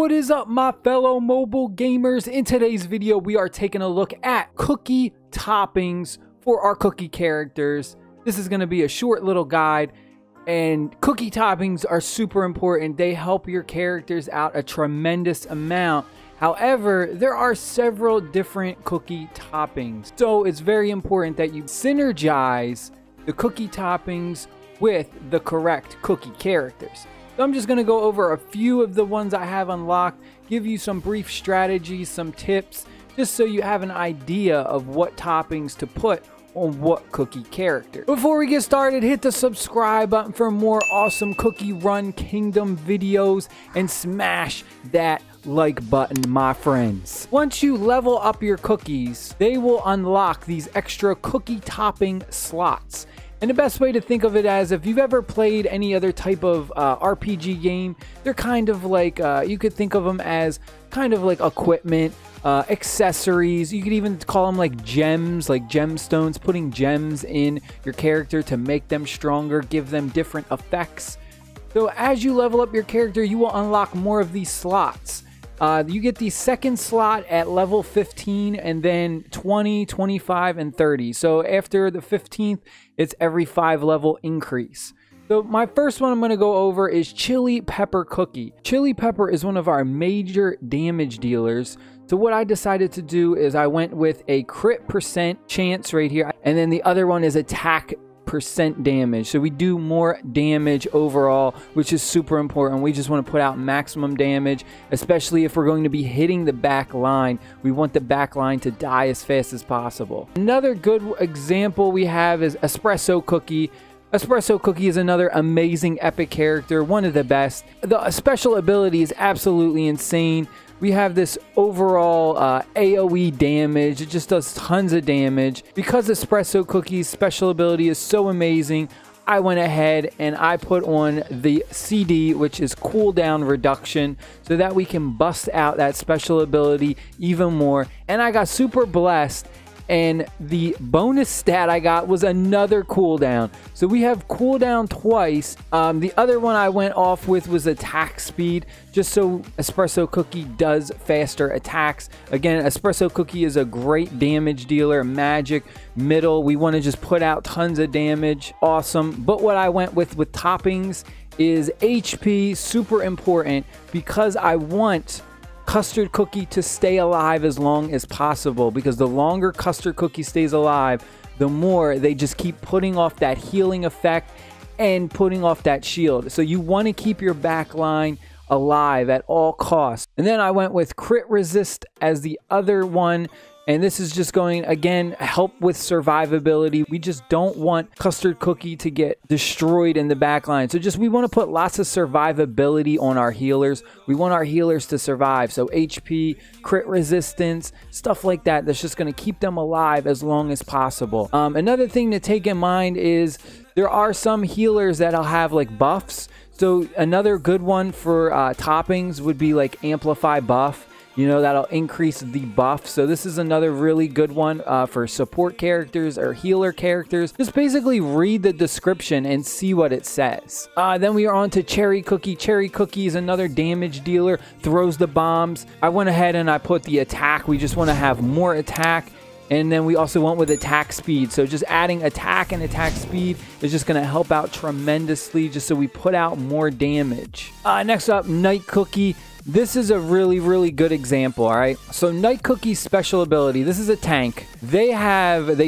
What is up, my fellow mobile gamers? In today's video, we are taking a look at cookie toppings for our cookie characters. This is going to be a short little guide, and cookie toppings are super important. They help your characters out a tremendous amount. However, there are several different cookie toppings, so it's very important that you synergize the cookie toppings with the correct cookie characters. So I'm just going to go over a few of the ones I have unlocked, give you some brief strategies, some tips, just so you have an idea of what toppings to put on what cookie character. Before we get started, hit the subscribe button for more awesome Cookie Run Kingdom videos and smash that like button, my friends. Once you level up your cookies, they will unlock these extra cookie topping slots. And the best way to think of it as, if you've ever played any other type of RPG game, they're kind of like, you could think of them as kind of like equipment, accessories. You could even call them like gems, like gemstones, putting gems in your character to make them stronger, give them different effects. So as you level up your character, you will unlock more of these slots. You get the second slot at level 15, and then 20, 25, and 30. So after the 15th, it's every 5 level increase. So my first one I'm going to go over is Chili Pepper Cookie. Chili Pepper is one of our major damage dealers. So what I decided to do is I went with a crit % chance right here, and then the other one is attack % damage. So we do more damage overall, which is super important. We just want to put out maximum damage, especially if we're going to be hitting the back line. We want the back line to die as fast as possible. Another good example we have is Espresso Cookie. Espresso Cookie is another amazing epic character, one of the best. The special ability is absolutely insane. We have this overall AoE damage. It just does tons of damage. Because Espresso Cookie's special ability is so amazing, I went ahead and I put on the CD, which is cooldown reduction, so that we can bust out that special ability even more. And I got super blessed, and the bonus stat I got was another cooldown. So we have cooldown twice. The other one I went off with was attack speed, just so Espresso Cookie does faster attacks. Again, Espresso Cookie is a great damage dealer, magic, middle. We want to just put out tons of damage. Awesome. But what I went with toppings is HP, super important, because I want Custard Cookie to stay alive as long as possible, because the longer Custard Cookie stays alive, the more they just keep putting off that healing effect and putting off that shield. So you want to keep your back line alive at all costs. And then I went with Crit Resist as the other one, and this is just going, again, help with survivability. We just don't want Custard Cookie to get destroyed in the back line. So we want to put lots of survivability on our healers. We want our healers to survive. So HP, crit resistance, stuff like that. That's just going to keep them alive as long as possible. Another thing to take in mind is there are some healers that'll have like buffs. So another good one for toppings would be like Amplify Buff. You know, that'll increase the buff. So this is another really good one for support characters or healer characters. Just basically read the description and see what it says. Then we are on to Cherry Cookie. Cherry Cookie is another damage dealer, throws the bombs. I went ahead and I put the attack. We just want to have more attack. And then we also went with attack speed. So just adding attack and attack speed is just going to help out tremendously, just so we put out more damage. Next up, Night Cookie. This is a really, really good example, all right? So Night Cookie's special ability, this is a tank. They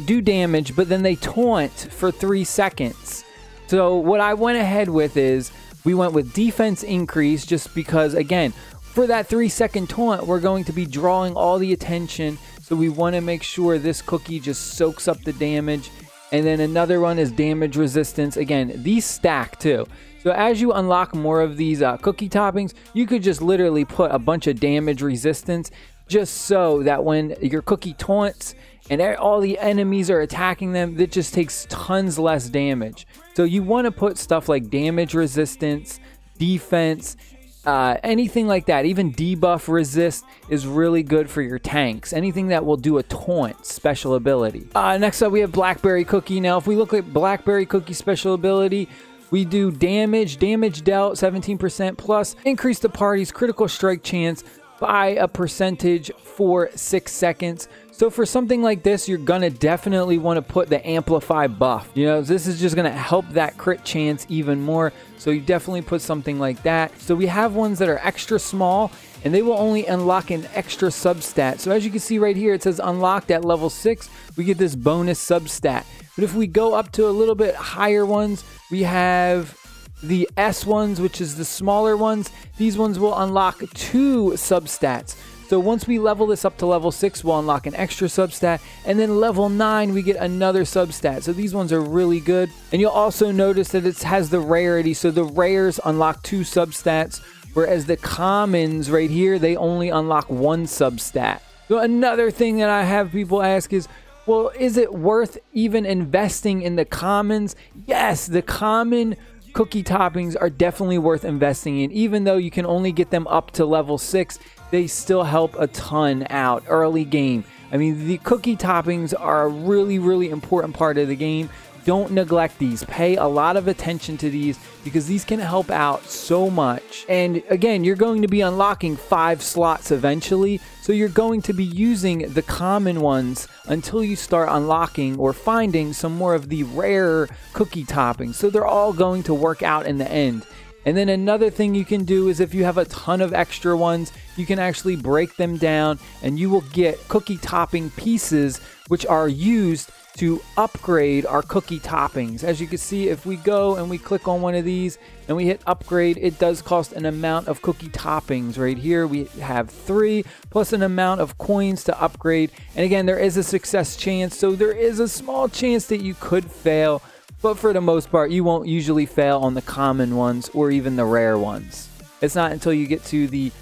do damage, but then they taunt for 3 seconds. So what I went ahead with is, we went with defense increase, just because, again, for that 3-second taunt, we're going to be drawing all the attention. So we want to make sure this cookie just soaks up the damage. And then another one is damage resistance. Again, these stack too. So as you unlock more of these cookie toppings, you could just literally put a bunch of damage resistance, just so that when your cookie taunts and all the enemies are attacking them, it just takes tons less damage. So you want to put stuff like damage resistance, defense, anything like that. Even debuff resist is really good for your tanks. Anything that will do a taunt special ability. Next up, we have Blackberry Cookie. Now, if we look at Blackberry Cookie special ability, We do damage dealt 17% plus increase the party's critical strike chance by a percentage for 6 seconds. So for something like this, you're gonna definitely want to put the amplify buff. You know, this is just gonna help that crit chance even more. So you definitely put something like that. So we have ones that are extra small, and they will only unlock an extra substat. So as you can see right here, it says unlocked at level 6. We get this bonus substat. But if we go up to a little bit higher ones, we have the S ones, which is the smaller ones. These ones will unlock 2 substats. So once we level this up to level 6, we'll unlock an extra substat, and then level 9, we get another substat. So these ones are really good. And you'll also notice that it has the rarity. So the rares unlock 2 substats, whereas the commons right here, they only unlock 1 substat. So another thing that I have people ask is, well, is it worth even investing in the commons? Yes, the common cookie toppings are definitely worth investing in. Even though you can only get them up to level 6, they still help a ton out early game. I mean, the cookie toppings are a really, really important part of the game. Don't neglect these. Pay a lot of attention to these because these can help out so much. And again, you're going to be unlocking 5 slots eventually. So you're going to be using the common ones until you start unlocking or finding some more of the rarer cookie toppings. So they're all going to work out in the end. And then another thing you can do is if you have a ton of extra ones, you can actually break them down and you will get cookie topping pieces which are used to upgrade our cookie toppings. As you can see, if we go and we click on one of these and we hit upgrade, it does cost an amount of cookie toppings. Right here we have 3 plus an amount of coins to upgrade. And again, there is a success chance, so there is a small chance that you could fail. But for the most part, you won't usually fail on the common ones or even the rare ones. It's not until you get to the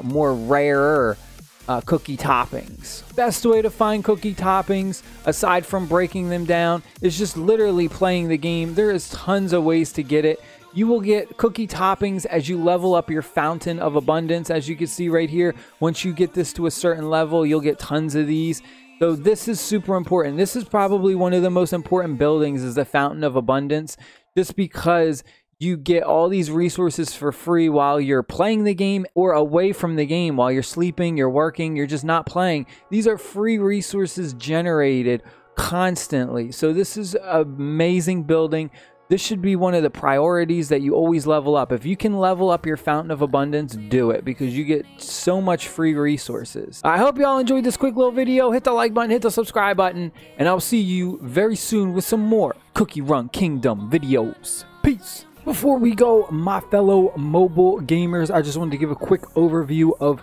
more rarer cookie toppings. Best way to find cookie toppings, aside from breaking them down, is just literally playing the game. There is tons of ways to get it. You will get cookie toppings as you level up your Fountain of Abundance. As you can see right here, once you get this to a certain level, you'll get tons of these. So this is super important. This is probably one of the most important buildings, is the Fountain of Abundance, just because you get all these resources for free while you're playing the game or away from the game. While you're sleeping, you're working, you're just not playing. These are free resources generated constantly. So this is an amazing building. This should be one of the priorities that you always level up. If you can level up your Fountain of Abundance, do it, because you get so much free resources. I hope y'all enjoyed this quick little video. Hit the like button, hit the subscribe button, and I'll see you very soon with some more Cookie Run Kingdom videos. Peace. Before we go, my fellow mobile gamers, I just wanted to give a quick overview of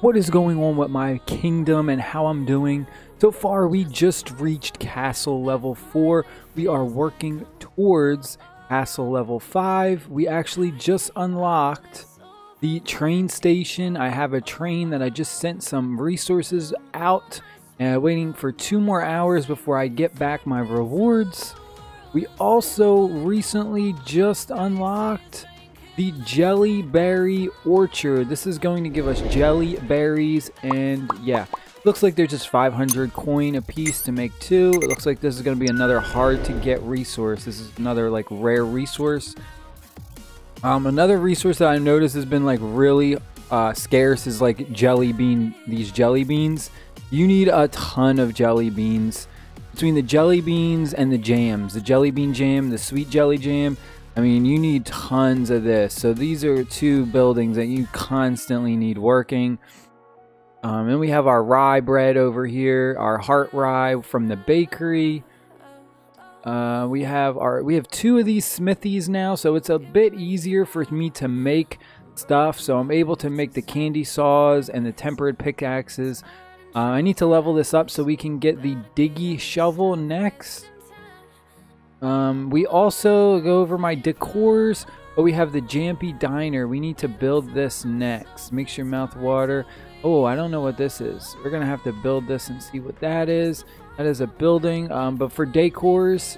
what is going on with my kingdom and how I'm doing. So far, we just reached castle level 4. We are working towards castle level 5. We actually just unlocked the train station. I have a train that I just sent some resources out, waiting for 2 more hours before I get back my rewards. We also recently just unlocked the Jellyberry Orchard. This is going to give us jelly berries, and yeah, looks like they're just 500 coin a piece to make 2. It looks like this is going to be another hard to get resource. This is another like rare resource. Another resource that I noticed has been like really scarce is like these jelly beans. You need a ton of jelly beans. Between the jelly beans and the jams, the jelly bean jam, the sweet jelly jam, I mean, you need tons of this. So these are 2 buildings that you constantly need working. And we have our rye bread over here, our heart rye from the bakery. We have 2 of these smithies now, so it's a bit easier for me to make stuff. So I'm able to make the candy saws and the tempered pickaxes. I need to level this up so we can get the diggy shovel next. We also go over my decors, but we have the Jampy Diner. We need to build this next. Makes your mouth water. Oh, I don't know what this is. We're going to have to build this and see what that is. That is a building. But for decors,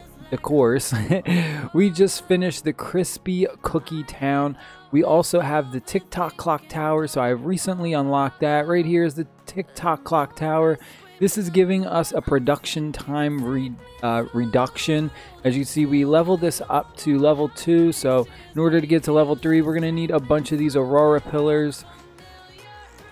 we just finished the Crispy Cookie Town. We also have the TikTok Clock Tower, so I recently unlocked that. Right here is the TikTok Clock Tower. This is giving us a production time reduction. As you see, we leveled this up to level 2. So in order to get to level 3, we're going to need a bunch of these Aurora pillars.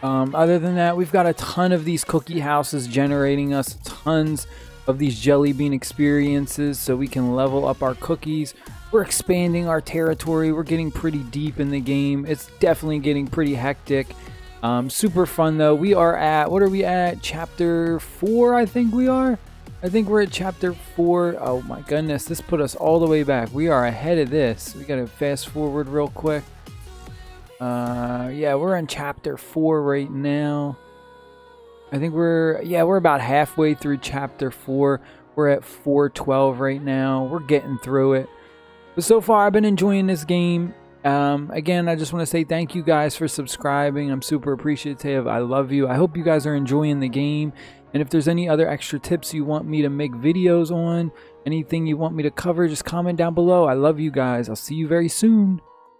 Other than that, we've got a ton of these cookie houses generating us tons of these jelly bean experiences so we can level up our cookies. We're expanding our territory. We're getting pretty deep in the game. It's definitely getting pretty hectic. Super fun though. We are at, what are we at? Chapter 4, I think we are. I think we're at chapter 4. Oh my goodness, this put us all the way back. We are ahead of this. We gotta fast forward real quick. Yeah, we're on chapter 4 right now. I think we're about halfway through chapter 4. We're at 4:12 right now. We're getting through it. But so far, I've been enjoying this game. Again, I just want to say thank you guys for subscribing. I'm super appreciative. I love you. I hope you guys are enjoying the game. And if there's any other extra tips you want me to make videos on, anything you want me to cover, just comment down below. I love you guys. I'll see you very soon.